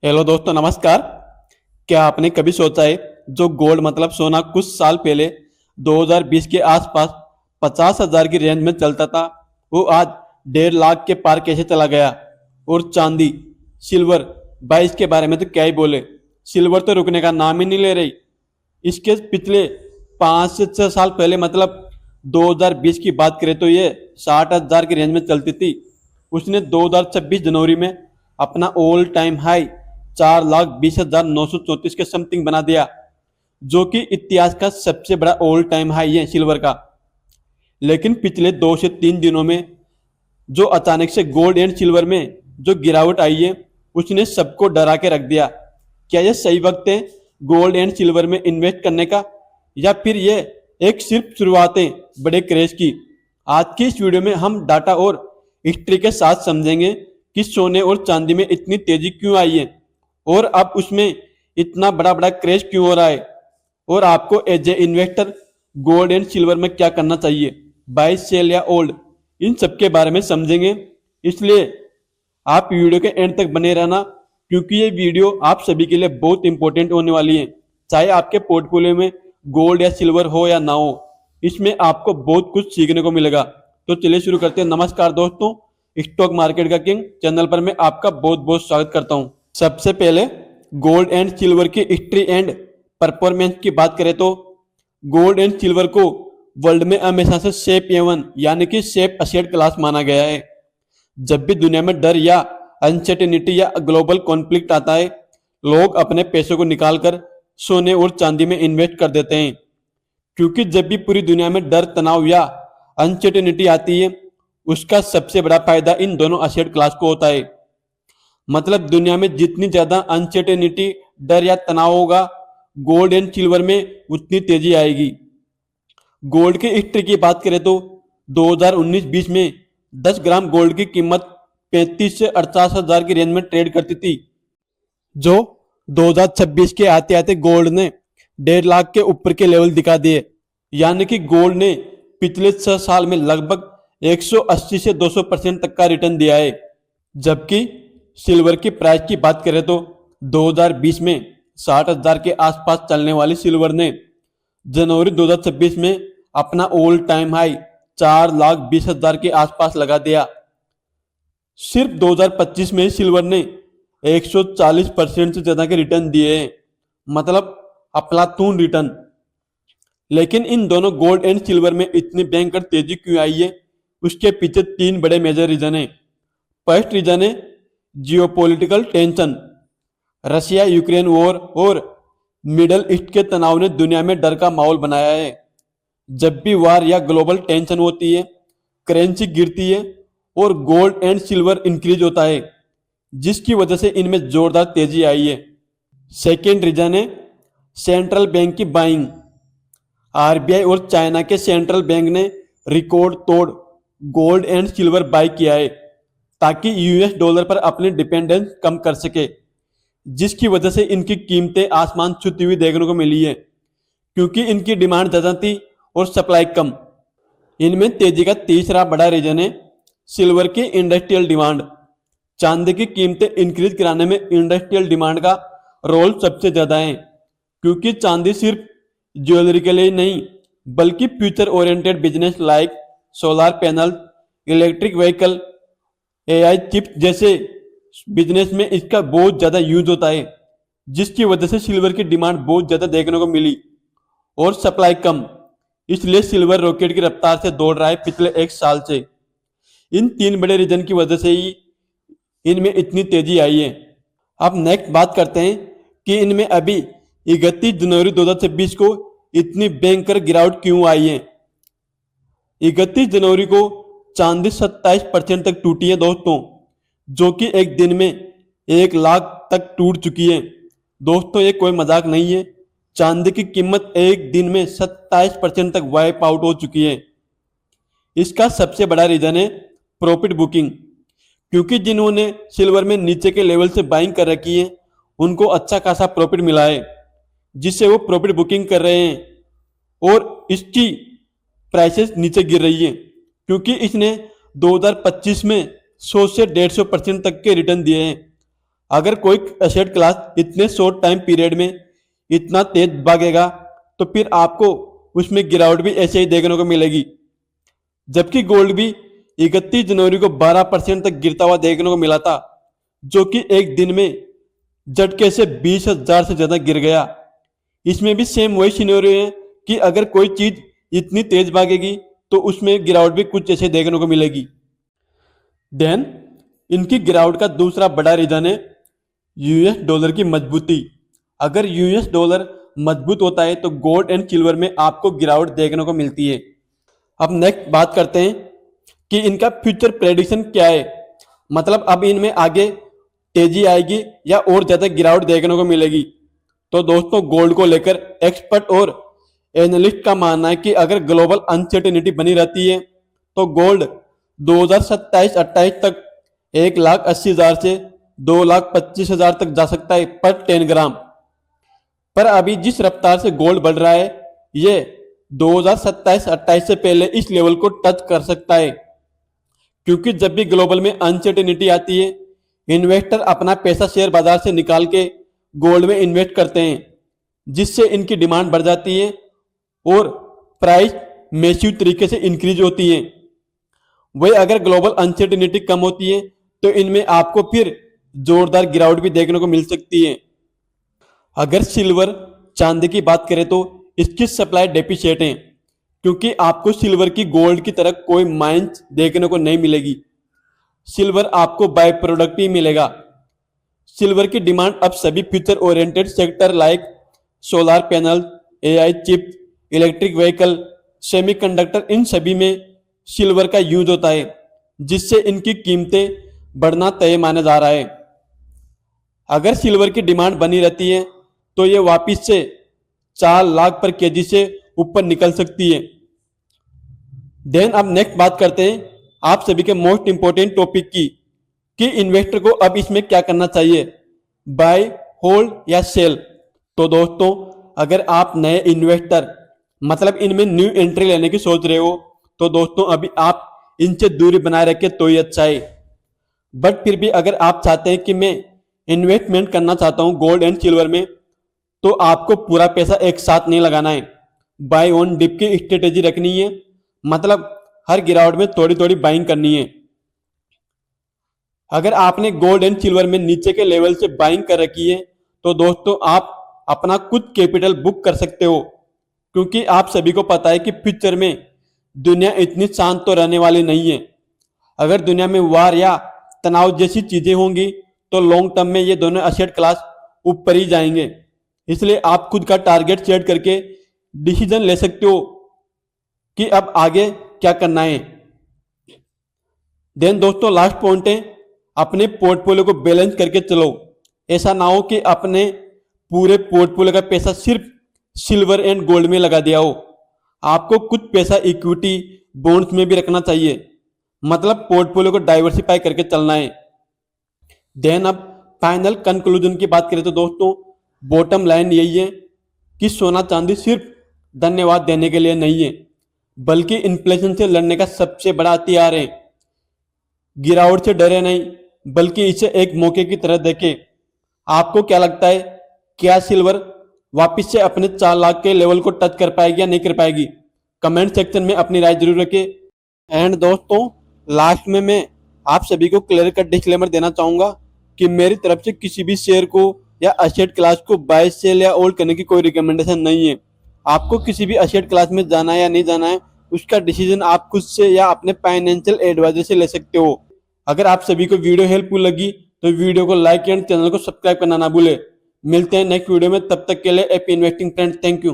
Hello दोस्तों, नमस्कार। क्या आपने कभी सोचा है जो गोल्ड मतलब सोना कुछ साल पहले 2020 के आसपास 50,000 की रेंज में चलता था, वो आज 1.5 लाख के पार कैसे चला गया। और चांदी, सिल्वर, भाई इसके बारे में तो क्या ही बोले। सिल्वर तो रुकने का नाम ही नहीं ले रही। इसके पिछले 5 से 6 साल पहले मतलब 2020 की बात करें तो ये 60,000 की रेंज में चलती थी। उसने 2026 जनवरी में अपना ऑल टाइम हाई 4,20,934 के समथिंग बना दिया, जो कि इतिहास का सबसे बड़ा ऑल टाइम हाई है सिल्वर का। लेकिन पिछले 2 से 3 दिनों में जो अचानक से गोल्ड एंड सिल्वर में जो गिरावट आई है, उसने सबको डरा के रख दिया। क्या यह सही वक्त है गोल्ड एंड सिल्वर में इन्वेस्ट करने का, या फिर यह एक सिर्फ शुरुआत है बड़े क्रेज की। आज की इस वीडियो में हम डाटा और हिस्ट्री के साथ समझेंगे कि सोने और चांदी में इतनी तेजी क्यों आई है, और अब उसमें इतना बड़ा बड़ा क्रेज क्यों हो रहा है, और आपको as a investor gold and silver में क्या करना चाहिए, बाय सेल या ओल्ड, इन सब के बारे में समझेंगे। इसलिए आप वीडियो के एंड तक बने रहना, क्योंकि ये वीडियो आप सभी के लिए बहुत इंपॉर्टेंट होने वाली है। चाहे आपके पोर्टफोलियो में गोल्ड या सिल्वर हो या ना हो, इसमें आपको बहुत कुछ सीखने को मिलेगा। तो चलिए शुरू करते हैं। नमस्कार दोस्तों, स्टॉक मार्केट का किंग चैनल पर मैं आपका बहुत बहुत स्वागत करता हूं। सबसे पहले गोल्ड एंड सिल्वर की हिस्ट्री एंड परफॉर्मेंस की बात करें तो गोल्ड एंड सिल्वर को वर्ल्ड में हमेशा से सेफ हेवन यानी कि सेफ असेट क्लास माना गया है। जब भी दुनिया में डर या अनसर्टेनिटी या ग्लोबल कॉन्फ्लिक्ट आता है, लोग अपने पैसों को निकालकर सोने और चांदी में इन्वेस्ट कर देते हैं, क्योंकि जब भी पूरी दुनिया में डर, तनाव या अनसर्टेनिटी आती है, उसका सबसे बड़ा फायदा इन दोनों असेट क्लास को होता है। मतलब दुनिया में जितनी ज्यादा अनसर्टेनिटी, डर या तनाव होगा, गोल्ड एंड सिल्वर में उतनी तेजी आएगी। गोल्ड की हिस्ट्री की बात करें तो 2019-20 में 10 ग्राम गोल्ड की कीमत 35 से 48,000 की रेंज में ट्रेड करती थी, जो 2026 के आते आते गोल्ड ने 1.5 लाख के ऊपर के लेवल दिखा दिए। यानी कि गोल्ड ने पिछले 6 साल में लगभग 180 से 200% तक का रिटर्न दिया है। जबकि सिल्वर की प्राइस की बात करें तो 2020 में 60,000 के आसपास चलने वाली सिल्वर ने जनवरी 2026 में अपना ऑल टाइम हाई 4,20,000 के आसपास लगा दिया। सिर्फ 2025 में सिल्वर ने 140% से ज्यादा के रिटर्न दिए हैं, मतलब अफलातून रिटर्न। लेकिन इन दोनों गोल्ड एंड सिल्वर में इतनी भयंकर तेजी क्यों आई है, उसके पीछे 3 बड़े मेजर रीजन है। फर्स्ट रीजन है geopolitical tension. Russia Ukraine war और मिडल ईस्ट के तनाव ने दुनिया में डर का माहौल बनाया है। जब भी वार या ग्लोबल टेंशन होती है, करेंसी गिरती है और गोल्ड एंड सिल्वर इंक्रीज होता है, जिसकी वजह से इनमें जोरदार तेजी आई है। सेकेंड रीजन है सेंट्रल बैंक की बाइंग। आरबीआई और चाइना के सेंट्रल बैंक ने रिकॉर्ड तोड़ गोल्ड एंड सिल्वर बाय किया है, ताकि यूएस डॉलर पर अपनी डिपेंडेंस कम कर सके, जिसकी वजह से इनकी कीमतें आसमान छूती हुई देखने को मिली है, क्योंकि इनकी डिमांड ज्यादा थी और सप्लाई कम। इनमें तेजी का तीसरा बड़ा रीजन है सिल्वर की इंडस्ट्रियल डिमांड। चांदी की कीमतें इंक्रीज कराने में इंडस्ट्रियल डिमांड का रोल सबसे ज्यादा है, क्योंकि चांदी सिर्फ ज्वेलरी के लिए नहीं बल्कि future oriented business like solar panel, electric vehicle, AI chips जैसे बिजनेस में इसका बहुत ज्यादा यूज होता है, जिसकी वजह से सिल्वर की डिमांड बहुत ज्यादा देखने को मिली और सप्लाई कम। इसलिए सिल्वर रॉकेट की रफ्तार से दौड़ रहा है पिछले 1 साल से। इन 3 बड़े रीजन की वजह से ही इनमें इतनी तेजी आई है। अब नेक्स्ट बात करते हैं कि इनमें अभी 31 जनवरी 2026 को इतनी भयंकर गिरावट क्यों आई है। 31 जनवरी को चांदी 27% तक टूटी है दोस्तों, जो कि एक दिन में 1 लाख तक टूट चुकी है। दोस्तों, ये कोई मजाक नहीं है। चांदी की कीमत एक दिन में 27% तक वाइप आउट हो चुकी है। इसका सबसे बड़ा रीजन है प्रॉफिट बुकिंग, क्योंकि जिन्होंने सिल्वर में नीचे के लेवल से बाइंग कर रखी है, उनको अच्छा खासा प्रॉफिट मिला है, जिससे वो प्रॉफिट बुकिंग कर रहे हैं और इसकी प्राइसेस नीचे गिर रही है, क्योंकि इसने 2025 में 100 से 150% तक के रिटर्न दिए हैं। अगर कोई एसेट क्लास इतने शॉर्ट टाइम पीरियड में इतना तेज भागेगा तो फिर आपको उसमें गिरावट भी ऐसे ही देखने को मिलेगी। जबकि गोल्ड भी 31 जनवरी को 12% तक गिरता हुआ देखने को मिला था, जो कि एक दिन में झटके से 20,000 से ज्यादा गिर गया। इसमें भी सेम वही सिनेरियो है कि अगर कोई चीज इतनी तेज भागेगी तो उसमें गिरावट भी कुछ ऐसे देखने को मिलेगी। देन इनकी गिरावट का दूसरा बड़ा रीजन है यूएस डॉलर की मजबूती। अगर यूएस डॉलर मजबूत होता है तो गोल्ड एंड सिल्वर में आपको गिरावट देखने को मिलती है। अब नेक्स्ट बात करते हैं कि इनका फ्यूचर प्रेडिक्शन क्या है, मतलब अब इनमें आगे तेजी आएगी या और ज्यादा गिरावट देखने को मिलेगी। तो दोस्तों गोल्ड को लेकर एक्सपर्ट और एनालिस्ट का मानना है कि अगर ग्लोबल अनसर्टेनिटी बनी रहती है तो गोल्ड 2027-28 तक 1,80,000 से 2,25,000 तक जा सकता है पर 10 ग्राम। पर अभी जिस रफ्तार से गोल्ड बढ़ रहा है ये 2027-28 से पहले इस लेवल को टच कर सकता है, क्योंकि जब भी ग्लोबल में अनसर्टेनिटी आती है इन्वेस्टर अपना पैसा शेयर बाजार से निकाल के गोल्ड में इन्वेस्ट करते हैं, जिससे इनकी डिमांड बढ़ जाती है और प्राइस मैसिव तरीके से इंक्रीज होती है। वही अगर ग्लोबल अनसर्टेनिटी कम होती है तो इनमें आपको फिर जोरदार गिरावट भी देखने को मिल सकती है। अगर सिल्वर चांदी की बात करें तो इसकी सप्लाई डेफिशिएट है, क्योंकि आपको सिल्वर की गोल्ड की तरह कोई माइंस देखने को नहीं मिलेगी। सिल्वर आपको बाय प्रोडक्ट ही मिलेगा। सिल्वर की डिमांड अब सभी future oriented sector like solar panel, AI chip, electric vehicle, semiconductor, इन सभी में सिल्वर का यूज होता है, जिससे इनकी कीमतें बढ़ना तय माना जा रहा है। अगर सिल्वर की डिमांड बनी रहती है तो ये वापिस से 4 लाख पर केजी से ऊपर निकल सकती है। देन अब नेक्स्ट बात करते हैं आप सभी के मोस्ट इंपोर्टेंट टॉपिक की कि इन्वेस्टर को अब इसमें क्या करना चाहिए, बाय, होल्ड या सेल। तो दोस्तों अगर आप नए इन्वेस्टर मतलब इनमें न्यू एंट्री लेने की सोच रहे हो तो दोस्तों अभी आप इनसे दूरी बनाए रखे तो ही अच्छा है। बट फिर भी अगर आप चाहते हैं कि मैं इन्वेस्टमेंट करना चाहता हूं गोल्ड एंड सिल्वर में, तो आपको पूरा पैसा एक साथ नहीं लगाना है, बाय ऑन डिप की स्ट्रेटेजी रखनी है, मतलब हर गिरावट में थोड़ी थोड़ी बाइंग करनी है। अगर आपने गोल्ड एंड सिल्वर में नीचे के लेवल से बाइंग कर रखी है तो दोस्तों आप अपना कुछ कैपिटल बुक कर सकते हो, क्योंकि आप सभी को पता है कि फ्यूचर में दुनिया इतनी शांत तो रहने वाली नहीं है। अगर दुनिया में वार या तनाव जैसी चीजें होंगी तो लॉन्ग टर्म में ये दोनों एसेट क्लास ऊपर ही जाएंगे। इसलिए आप खुद का टारगेट सेट करके डिसीजन ले सकते हो कि अब आगे क्या करना है। देन दोस्तों लास्ट पॉइंट है अपने पोर्टफोलियो को बैलेंस करके चलो। ऐसा ना हो कि अपने पूरे पोर्टफोलियो का पैसा सिर्फ सिल्वर एंड गोल्ड में लगा दिया हो। आपको कुछ पैसा इक्विटी बॉन्ड्स में भी रखना चाहिए, मतलब पोर्टफोलियो को डाइवर्सिफाई करके चलना है। देन अब फाइनल कंक्लूजन की बात करें तो दोस्तों बॉटम लाइन यही है कि सोना चांदी सिर्फ धन्यवाद देने के लिए नहीं है, बल्कि इन्फ्लेशन से लड़ने का सबसे बड़ा हथियार है। गिरावट से डरे नहीं, बल्कि इसे एक मौके की तरह देखें। आपको क्या लगता है, क्या सिल्वर वापस से अपने 4 लाख के लेवल को टच कर पाएगी या नहीं कर पाएगी? कमेंट सेक्शन में अपनी राय जरूर रखें। एंड दोस्तों लास्ट में मैं आप सभी को क्लियर कट डिस्क्लेमर देना चाहूंगा कि मेरी तरफ से किसी भी शेयर को या एसेट क्लास को बाय, सेल या होल्ड करने की कोई रिकमेंडेशन नहीं है। आपको किसी भी एसेट क्लास में जाना है या नहीं जाना है उसका डिसीजन आप खुद से या अपने फाइनेंशियल एडवाइजर से ले सकते हो। अगर आप सभी को वीडियो हेल्पफुल लगी तो वीडियो को लाइक एंड चैनल को सब्सक्राइब करना ना भूले। मिलते हैं नेक्स्ट वीडियो में, तब तक के लिए happy investing friends. Thank you.